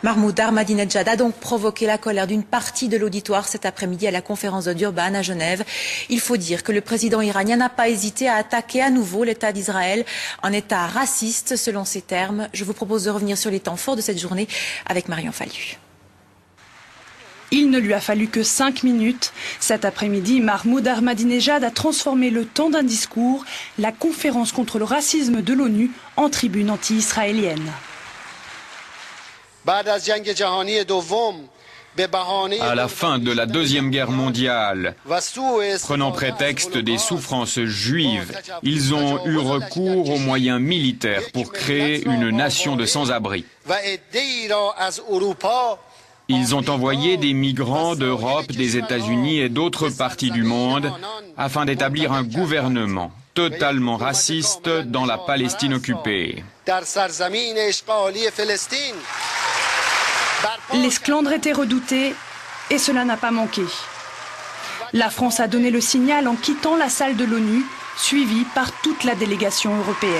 Mahmoud Ahmadinejad a donc provoqué la colère d'une partie de l'auditoire cet après-midi à la conférence de Durban à Genève. Il faut dire que le président iranien n'a pas hésité à attaquer à nouveau l'État d'Israël, un État raciste selon ses termes. Je vous propose de revenir sur les temps forts de cette journée avec Marion Fallu. Il ne lui a fallu que 5 minutes. Cet après-midi, Mahmoud Ahmadinejad a transformé le temps d'un discours, la conférence contre le racisme de l'ONU, en tribune anti-israélienne. À la fin de la Deuxième Guerre mondiale, prenant prétexte des souffrances juives, ils ont eu recours aux moyens militaires pour créer une nation de sans-abri. Ils ont envoyé des migrants d'Europe, des États-Unis et d'autres parties du monde afin d'établir un gouvernement totalement raciste dans la Palestine occupée. L'esclandre était redouté et cela n'a pas manqué. La France a donné le signal en quittant la salle de l'ONU, suivie par toute la délégation européenne.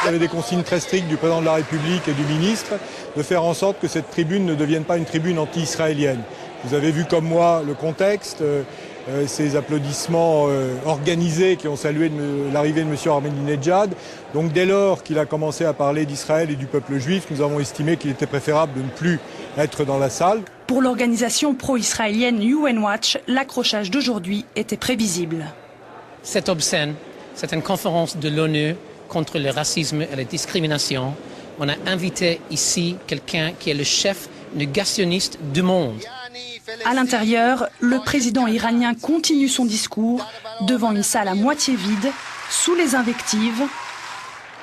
Il y avait des consignes très strictes du président de la République et du ministre de faire en sorte que cette tribune ne devienne pas une tribune anti-israélienne. Vous avez vu comme moi le contexte, ces applaudissements organisés qui ont salué l'arrivée de M. Ahmadinejad. Donc dès lors qu'il a commencé à parler d'Israël et du peuple juif, nous avons estimé qu'il était préférable de ne plus être dans la salle. Pour l'organisation pro-israélienne UN Watch, l'accrochage d'aujourd'hui était prévisible. C'est obscène, c'est une conférence de l'ONU contre le racisme et la discrimination. On a invité ici quelqu'un qui est le chef négationniste du monde. À l'intérieur, le président iranien continue son discours devant une salle à moitié vide, sous les invectives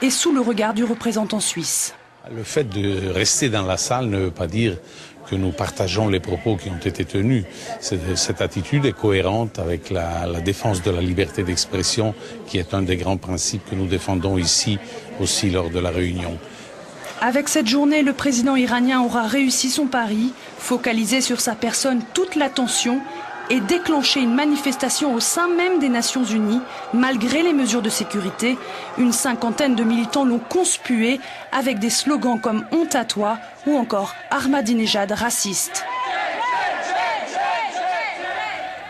et sous le regard du représentant suisse. Le fait de rester dans la salle ne veut pas dire que nous partageons les propos qui ont été tenus. Cette attitude est cohérente avec la défense de la liberté d'expression, qui est un des grands principes que nous défendons ici aussi lors de la réunion. Avec cette journée, le président iranien aura réussi son pari, focaliser sur sa personne toute l'attention et déclencher une manifestation au sein même des Nations Unies. Malgré les mesures de sécurité, une cinquantaine de militants l'ont conspué avec des slogans comme « Honte à toi » ou encore « Ahmadinejad raciste ».